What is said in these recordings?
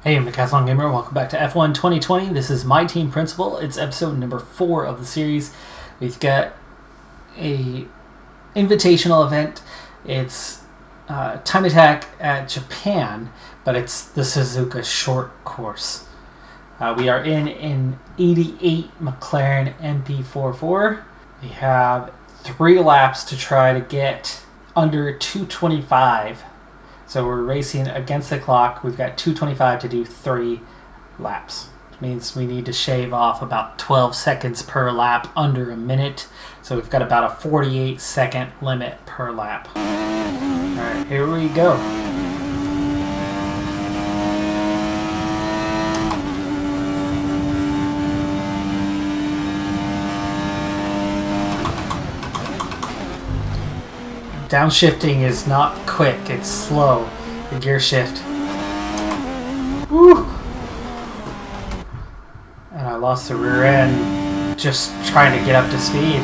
Hey, I'm Decathlon Gamer. Welcome back to F1 2020. This is MyTeam Principal. It's episode number 4 of the series. We've got a invitational event. It's time attack at Japan, but it's the Suzuka short course. We are in an 88 McLaren MP44. We have 3 laps to try to get under 225. So we're racing against the clock. We've got 2:25 to do 3 laps. Which means we need to shave off about 12 seconds per lap, under a minute. So we've got about a 48-second limit per lap. Alright, here we go. Downshifting is not quick, it's slow. The gear shift. Woo! And I lost the rear end just trying to get up to speed.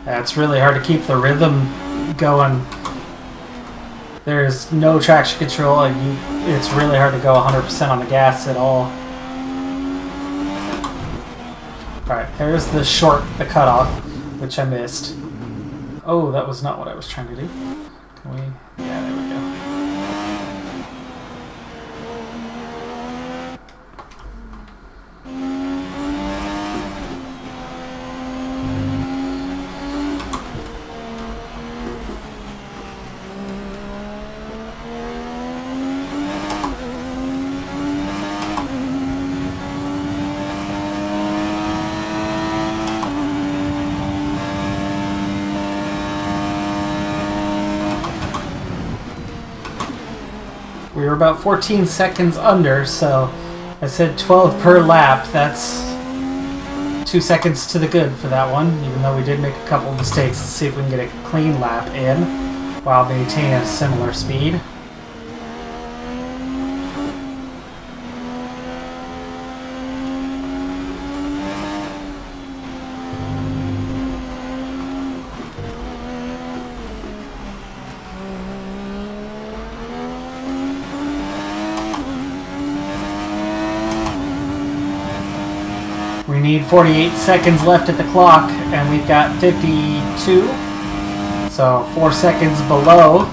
It's really hard to keep the rhythm going. There's no traction control, and it's really hard to go 100% on the gas at all. Alright, there's the cutoff, which I missed. Oh, that was not what I was trying to do. Can we? Yeah, there we go. We were about 14 seconds under, so I said 12 per lap. That's 2 seconds to the good for that one, even though we did make a couple of mistakes. Let's see if we can get a clean lap in while maintaining a similar speed. We need 48 seconds left at the clock, and we've got 52, so 4 seconds below.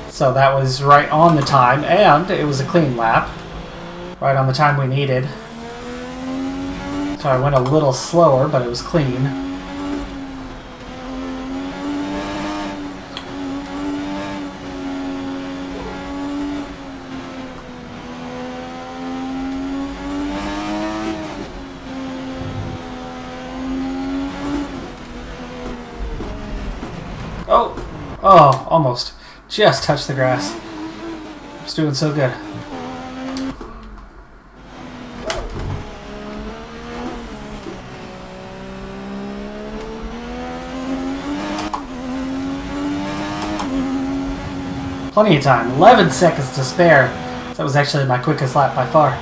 So that was right on the time, and it was a clean lap, right on the time we needed. So I went a little slower, but it was clean. Oh, almost. Just touched the grass. It's doing so good. Plenty of time. 11 seconds to spare. That was actually my quickest lap by far.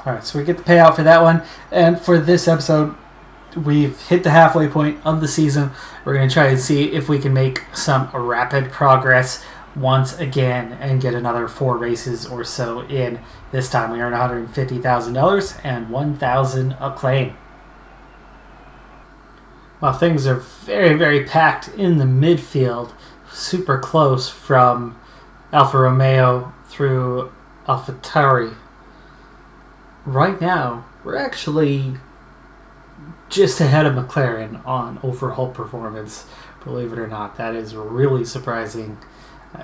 Alright, so we get the payout for that one. And for this episode, we've hit the halfway point of the season. We're going to try and see if we can make some rapid progress once again and get another 4 races or so in. This time we earn $150,000 and 1,000 acclaim. While things are very, very packed in the midfield, super close from Alfa Romeo through AlphaTauri. Right now, we're actually just ahead of McLaren on overall performance. Believe it or not, that is really surprising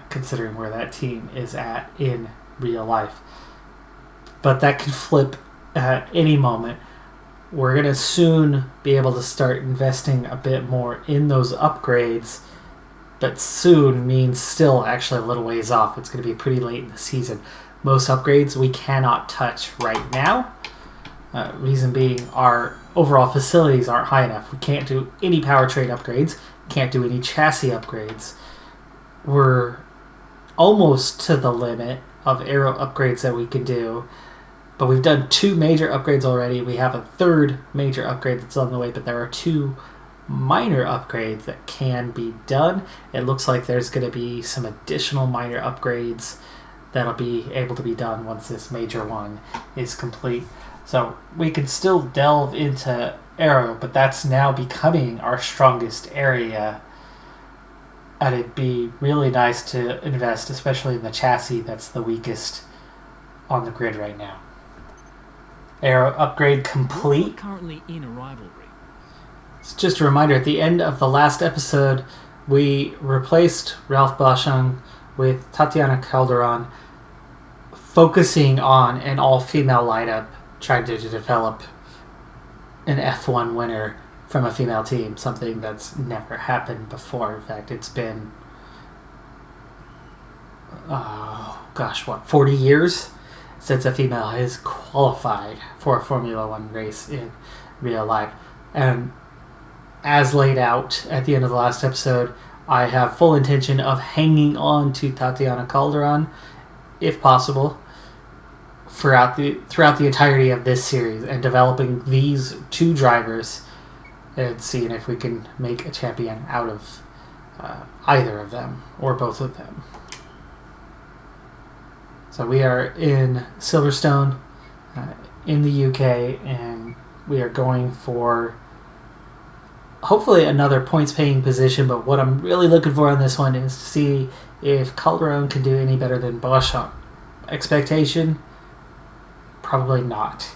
considering where that team is at in real life. But that can flip at any moment. We're going to soon be able to start investing a bit more in those upgrades, but soon means still actually a little ways off. It's going to be pretty late in the season. Most upgrades we cannot touch right now. Reason being, our overall facilities aren't high enough. We can't do any powertrain upgrades. can't do any chassis upgrades. We're almost to the limit of aero upgrades that we can do, but we've done 2 major upgrades already. We have a 3rd major upgrade that's on the way, but there are 2 minor upgrades that can be done. It looks like there's going to be some additional minor upgrades that'll be able to be done once this major one is complete. So we can still delve into aero, but that's now becoming our strongest area, and it'd be really nice to invest, especially in the chassis that's the weakest on the grid right now. Aero upgrade complete. We're currently in a rivalry. It's just a reminder, at the end of the last episode, we replaced Ralph Boschung with Tatiana Calderon, focusing on an all-female lineup, trying to develop an F1 winner from a female team, something that's never happened before. In fact, it's been, 40 years since a female has qualified for a Formula One race in real life. And as laid out at the end of the last episode, I have full intention of hanging on to Tatiana Calderon, if possible, throughout the entirety of this series, and developing these 2 drivers and seeing if we can make a champion out of either of them or both of them. So we are in Silverstone in the UK, and we are going for hopefully another points-paying position, but what I'm really looking for on this one is to see if Calderon can do any better than Boschung. Expectation? Probably not.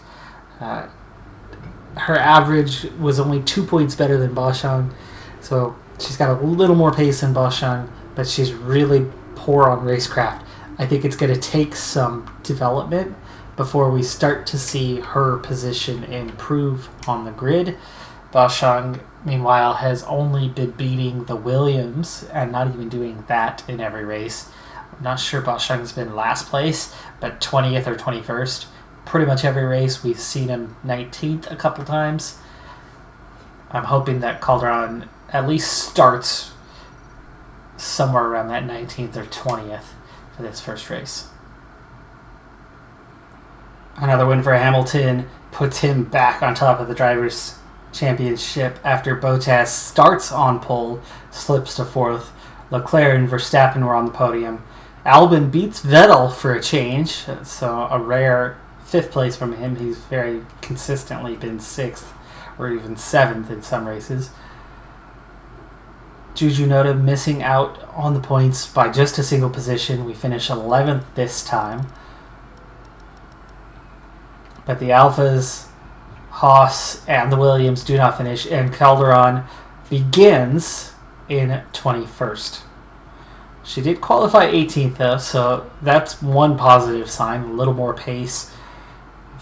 Her average was only 2 points better than Boschung, so she's got a little more pace than Boschung, but she's really poor on racecraft. I think it's going to take some development before we start to see her position improve on the grid. Boschung, meanwhile, has only been beating the Williams and not even doing that in every race. I'm not sure Boschung's been last place, but 20th or 21st. Pretty much every race we've seen him 19th a couple times. I'm hoping that Calderon at least starts somewhere around that 19th or 20th for this first race. Another win for Hamilton puts him back on top of the Drivers' Championship after Bottas starts on pole, slips to 4th. Leclerc and Verstappen were on the podium. Albon beats Vettel for a change, so a rare 5th place from him. He's very consistently been 6th or even 7th in some races. Juju Noda missing out on the points by just a single position. We finish 11th this time. But the Alphas, Haas, and the Williams do not finish, and Calderon begins in 21st. She did qualify 18th, though, so that's one positive sign. A little more pace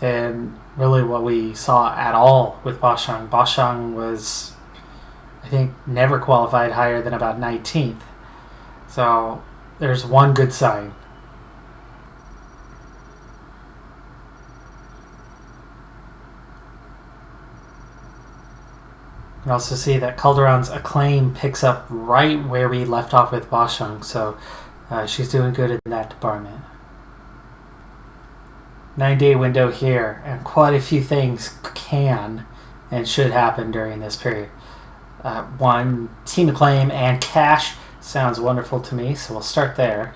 than really what we saw at all with Boschung. Boschung was, I think, never qualified higher than about 19th. So there's one good sign. You can also see that Calderon's acclaim picks up right where we left off with Boschung, so she's doing good in that department. 9-day window here, and quite a few things can and should happen during this period. One, team acclaim and cash sounds wonderful to me, so we'll start there.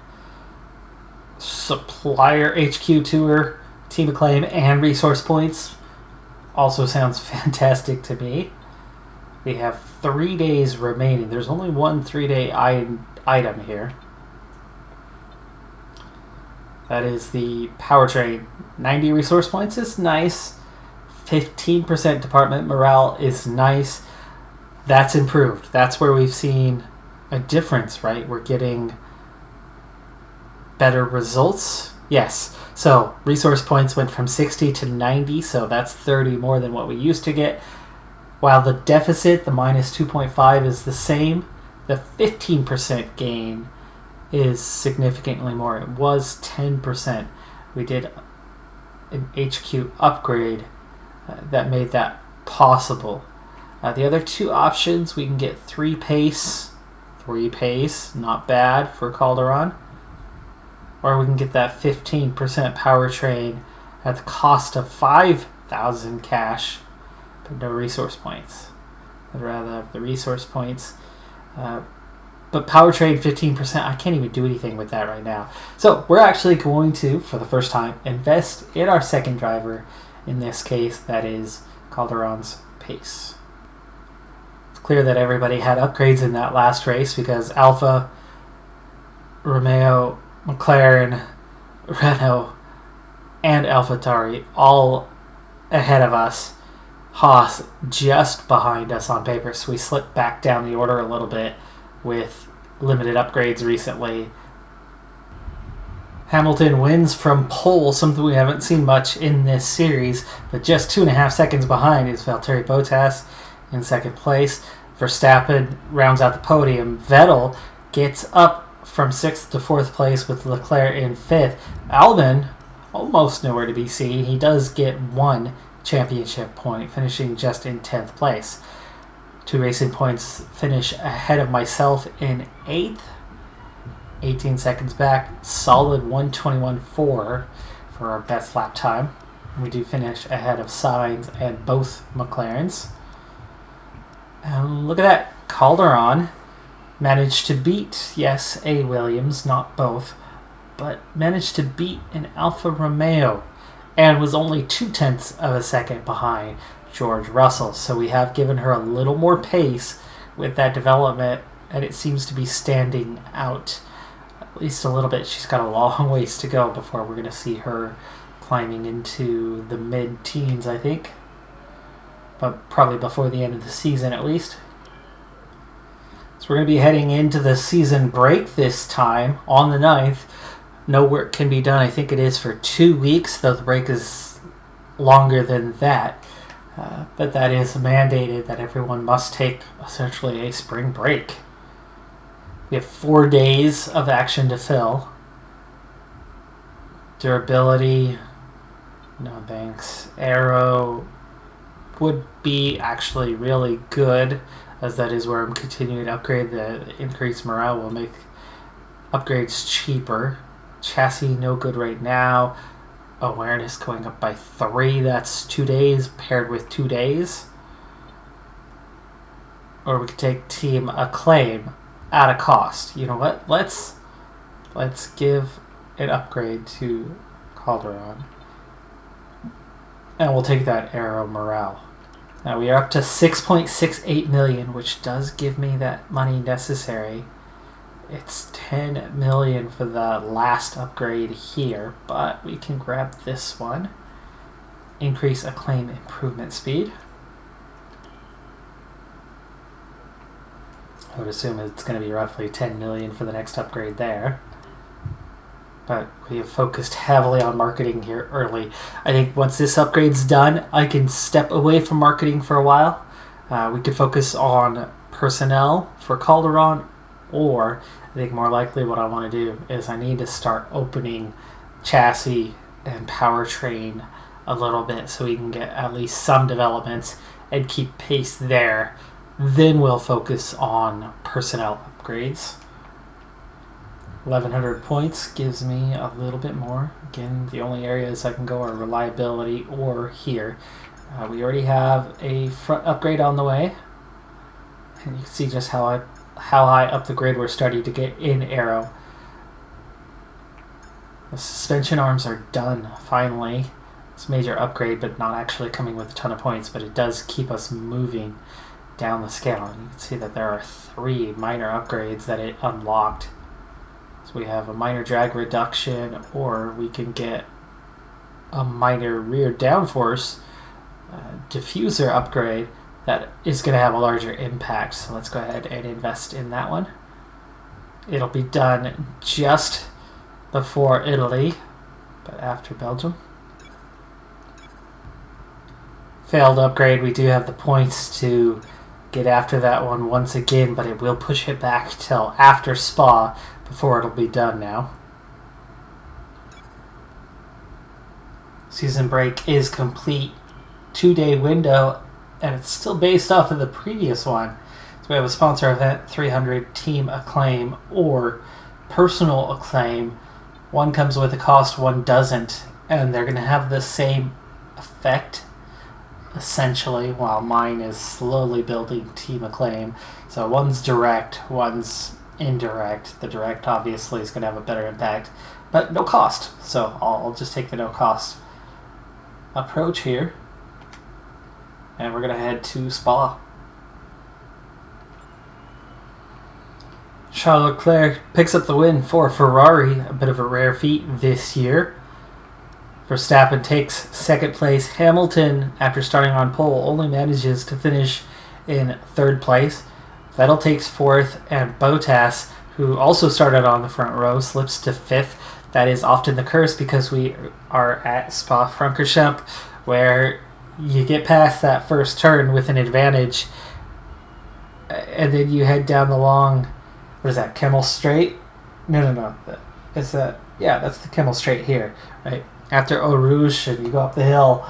Supplier HQ tour, team acclaim, and resource points also sounds fantastic to me. We have 3 days remaining. There's only one 3-day item here. That is the powertrain. 90 resource points is nice. 15% department morale is nice. That's improved. That's where we've seen a difference, right? We're getting better results. Yes. So resource points went from 60 to 90, so that's 30 more than what we used to get. While the deficit, the minus 2.5, is the same, the 15% gain is significantly more. It was 10%. We did an HQ upgrade that made that possible. The other two options, we can get 3 pace, not bad for Calderon. Or we can get that 15% powertrain at the cost of 5,000 cash, but no resource points. I'd rather have the resource points. But powertrain 15%, I can't even do anything with that right now. So we're actually going to, for the first time, invest in our second driver. In this case, that is Calderon's pace. It's clear that everybody had upgrades in that last race because Alfa Romeo, McLaren, Renault, and AlphaTauri all ahead of us. Haas just behind us on paper, so we slipped back down the order a little bit with limited upgrades recently. Hamilton wins from pole, something we haven't seen much in this series, but just 2.5 seconds behind is Valtteri Bottas in second place. Verstappen rounds out the podium. Vettel gets up from 6th to 4th place with Leclerc in 5th. Albon almost nowhere to be seen. He does get 1 championship point, finishing just in 10th place. 2 racing points finish ahead of myself in 8th. 18 seconds back, solid 1:21.4 for our best lap time. We do finish ahead of Sainz and both McLarens. And look at that, Calderon managed to beat, yes, a Williams, not both, but managed to beat an Alfa Romeo and was only 0.2 of a second behind George Russell. So we have given her a little more pace with that development, and it seems to be standing out at least a little bit. She's got a long ways to go before we're going to see her climbing into the mid-teens, I think. But probably before the end of the season at least. So we're going to be heading into the season break this time on the 9th. No work can be done. I think it is for 2 weeks, though the break is longer than that. But that is mandated that everyone must take essentially a spring break. We have 4 days of action to fill. Durability, no thanks. Aero would be actually really good, as that is where I'm continuing to upgrade. The increased morale will make upgrades cheaper. Chassis no good right now. Awareness going up by 3. That's 2 days paired with 2 days. Or we could take Team Acclaim at a cost. You know what? Let's give an upgrade to Calderon. And we'll take that aero morale. Now we are up to 6.68 million, which does give me that money necessary. It's 10 million for the last upgrade here, but we can grab this one. Increase Acclaim improvement speed. I would assume it's going to be roughly 10 million for the next upgrade there. But we have focused heavily on marketing here early. I think once this upgrade's done, I can step away from marketing for a while. We could focus on personnel for Calderon, or I think more likely what I want to do is I need to start opening chassis and powertrain a little bit so we can get at least some developments and keep pace there. Then we'll focus on personnel upgrades. 1,100 points gives me a little bit more. Again, the only areas I can go are reliability or here. We already have a front upgrade on the way. And you can see just how high up the grid we're starting to get in aero. The suspension arms are done, finally. It's a major upgrade, but not actually coming with a ton of points, but it does keep us moving down the scale. And you can see that there are 3 minor upgrades that it unlocked. So we have a minor drag reduction, or we can get a minor rear downforce diffuser upgrade that is going to have a larger impact. So let's go ahead and invest in that one. It'll be done just before Italy, but after Belgium. Failed upgrade. We do have the points to get after that one once again, but it will push it back till after Spa before it'll be done now. Season break is complete. 2-day window and it's still based off of the previous one. So we have a sponsor event, 300 team acclaim or personal acclaim. One comes with a cost, one doesn't, and they're going to have the same effect, essentially, while mine is slowly building team acclaim. So one's direct, one's indirect. The direct obviously is going to have a better impact, but no cost. So I'll just take the no cost approach here, and we're going to head to Spa. Charles Leclerc picks up the win for Ferrari, a bit of a rare feat this year. Verstappen takes second place. Hamilton, after starting on pole, only manages to finish in third place. Vettel takes fourth, and Bottas, who also started on the front row, slips to fifth. That is often the curse because we are at Spa-Francorchamps, where you get past that first turn with an advantage, and then you head down the long, what is that, Kemmel Straight? No. Is that, yeah, that's the Kemmel Straight here, right? After Eau Rouge, and you go up the hill,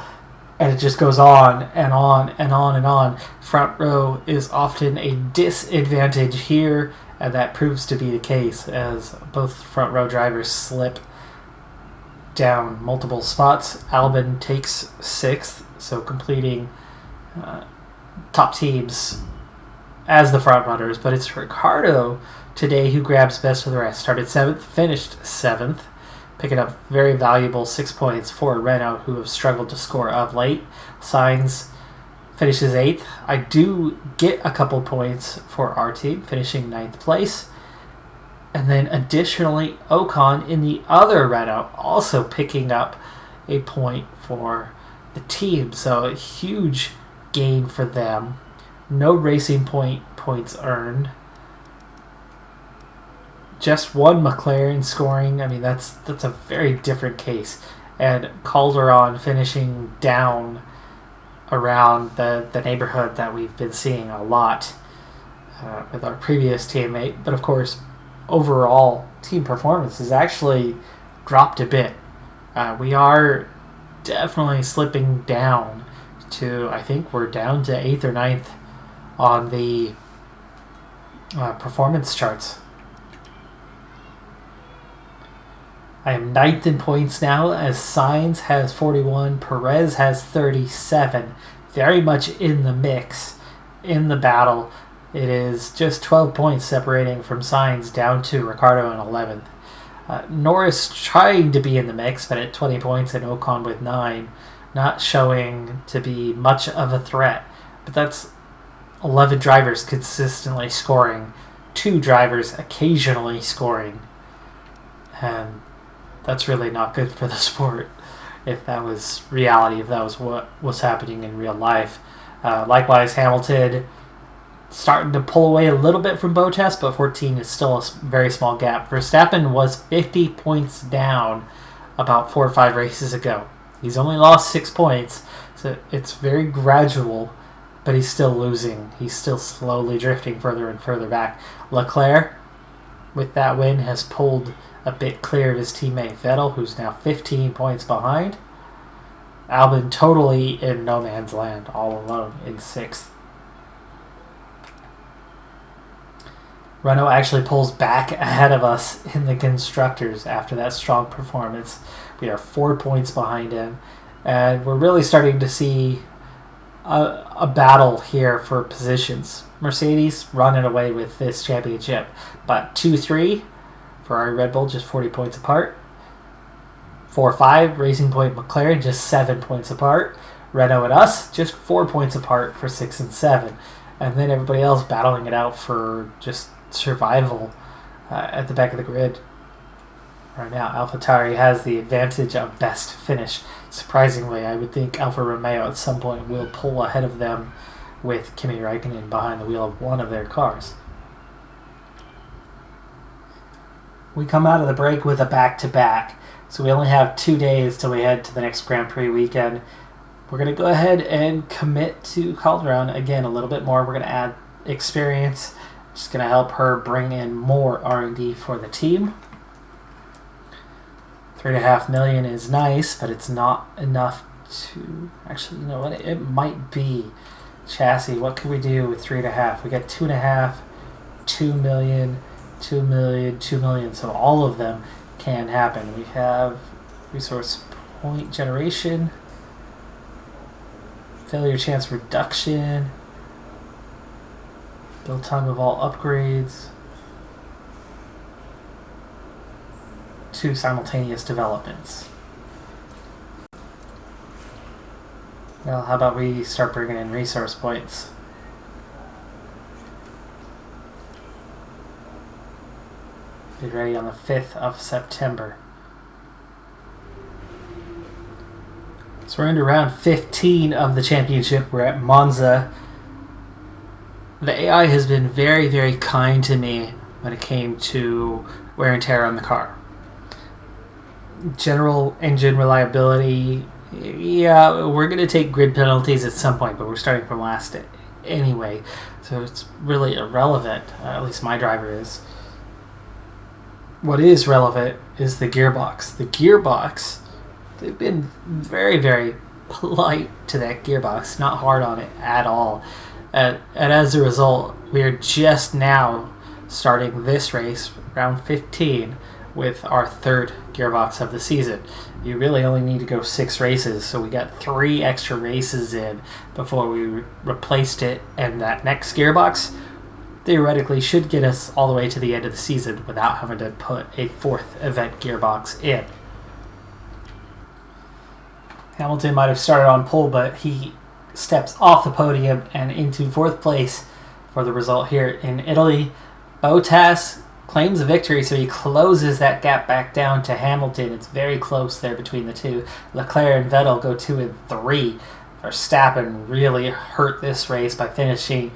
and it just goes on and on and on and on. Front row is often a disadvantage here, and that proves to be the case as both front row drivers slip down multiple spots. Albon takes sixth, so completing top teams as the front runners, but it's Ricciardo today who grabs best of the rest. Started seventh, finished seventh, picking up very valuable 6 points for Renault, who have struggled to score of late. Sainz finishes eighth. I do get a couple points for our team, finishing ninth place. And then additionally, Ocon in the other Renault also picking up a point for the team. So a huge gain for them. No racing points earned. Just one McLaren scoring. I mean, that's a very different case. And Calderon finishing down around the neighborhood that we've been seeing a lot with our previous teammate. But of course, overall team performance has actually dropped a bit. We are definitely slipping down to, I think we're down to 8th or 9th on the performance charts. I am 9th in points now as Sainz has 41, Perez has 37. Very much in the mix, in the battle. It is just 12 points separating from Sainz down to Ricciardo in 11th. Norris trying to be in the mix, but at 20 points, and Ocon with 9. Not showing to be much of a threat. But that's 11 drivers consistently scoring. 2 drivers occasionally scoring. And that's really not good for the sport if that was reality, if that was what was happening in real life. Likewise, Hamilton starting to pull away a little bit from Bottas, but 14 is still a very small gap. Verstappen was 50 points down about 4 or 5 races ago. He's only lost 6 points, so it's very gradual, but he's still losing. He's still slowly drifting further and further back. Leclerc, with that win, has pulled a bit clear of his teammate Vettel, who's now 15 points behind. Albon totally in no man's land, all alone in 6th. Renault actually pulls back ahead of us in the constructors after that strong performance. We are 4 points behind him, and we're really starting to see a battle here for positions. Mercedes running away with this championship, but 2-3 Ferrari Red Bull just 40 points apart. 4-5 Racing Point McLaren just 7 points apart. Renault and us just 4 points apart for 6 and 7, and then everybody else battling it out for just survival at the back of the grid. Right now, AlphaTauri has the advantage of best finish. Surprisingly, I would think Alfa Romeo at some point will pull ahead of them with Kimi Räikkönen behind the wheel of one of their cars. We come out of the break with a back-to-back, so we only have 2 days till we head to the next Grand Prix weekend. We're going to go ahead and commit to Calderon again a little bit more. We're going to add experience. Just going to help her bring in more R&D for the team. $3.5 million is nice, but it's not enough to... Actually, you know what? It might be chassis. What can we do with 3.5? We got 2.5, 2 million, 2 million, 2 million. So all of them can happen. We have resource point generation, failure chance reduction, build time of all upgrades, 2 simultaneous developments. Well, how about we start bringing in resource points? Be ready on the 5th of September. So we're into round 15 of the championship. We're at Monza. The AI has been very, very kind to me when it came to wear and tear on the car. General engine reliability, yeah, we're going to take grid penalties at some point, but we're starting from last anyway, so it's really irrelevant. At least my driver is. What is relevant is the gearbox. The gearbox, they've been very, very polite to that gearbox, not hard on it at all. And as a result, we are just now starting this race, round 15, with our 3rd gearbox of the season. You really only need to go 6 races, so we got 3 extra races in before we replaced it, and that next gearbox theoretically should get us all the way to the end of the season without having to put a 4th event gearbox in. Hamilton might have started on pole, but he steps off the podium and into 4th place for the result here in Italy. Bottas claims a victory, so he closes that gap back down to Hamilton. It's very close there between the two. Leclerc and Vettel go 2 and 3. Verstappen really hurt this race by finishing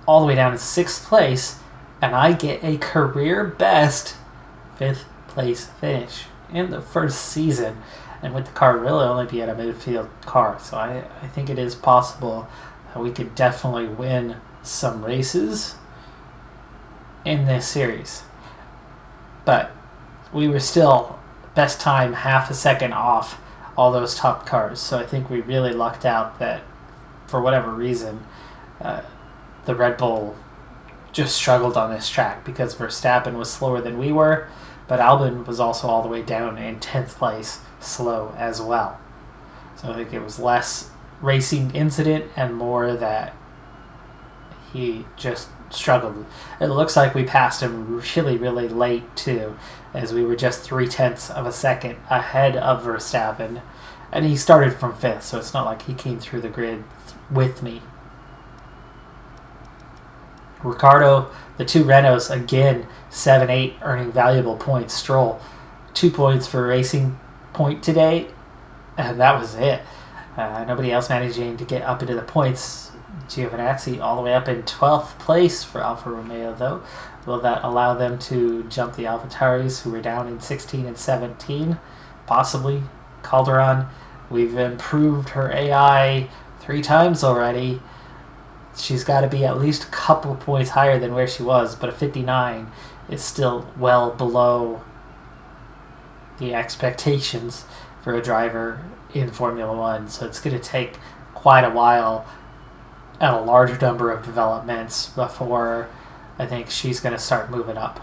all the way down in 6th place, and I get a career best 5th place finish in the first season, and with the car really only being a midfield car. So I think it is possible that we could definitely win some races in this series. But we were still best time half a second off all those top cars, so I think we really lucked out that for whatever reason the Red Bull just struggled on this track, because Verstappen was slower than we were, but Albon was also all the way down in 10th place, slow as well. So I think it was less racing incident and more that he just struggled. It looks like we passed him really, really late too, as we were just 0.3 of a second ahead of Verstappen, and he started from 5th, so it's not like he came through the grid with me. Ricciardo, the 2 Renaults, again 7-8, earning valuable points. Stroll, 2 points for racing point today, and that was it. Nobody else managing to get up into the points. Giovinazzi all the way up in 12th place for Alfa Romeo, though. Will that allow them to jump the AlphaTauris, who were down in 16 and 17? Possibly. Calderon, we've improved her AI 3 times already. She's got to be at least a couple points higher than where she was, but a 59 is still well below the expectations for a driver in Formula One. So it's going to take quite a while and a larger number of developments before I think she's going to start moving up.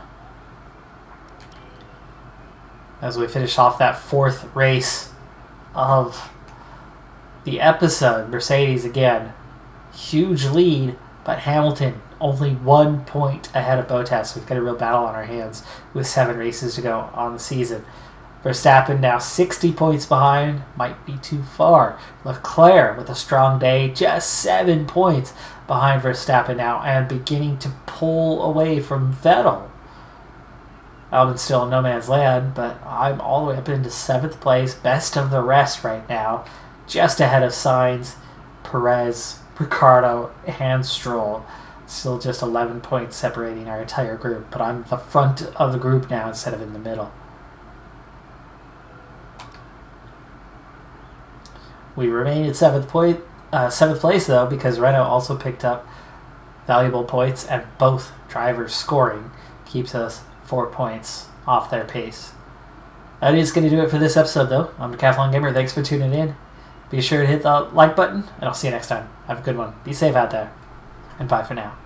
As we finish off that 4th race of the episode, Mercedes again. Huge lead, but Hamilton only 1 point ahead of Bottas. We've got a real battle on our hands with 7 races to go on the season. Verstappen now 60 points behind, might be too far. Leclerc with a strong day, just 7 points behind Verstappen now, and beginning to pull away from Vettel. Albon's still in no man's land, but I'm all the way up into 7th place, best of the rest right now, just ahead of Sainz, Perez, Ricciardo, and Stroll. Still just 11 points separating our entire group, but I'm the front of the group now instead of in the middle. We remain at 7th place though, because Renault also picked up valuable points, and both drivers scoring keeps us 4 points off their pace. That is going to do it for this episode though. I'm Decathlon Gamer. Thanks for tuning in, Be sure to hit the like button, and I'll see you next time. Have a good one. Be safe out there, and bye for now.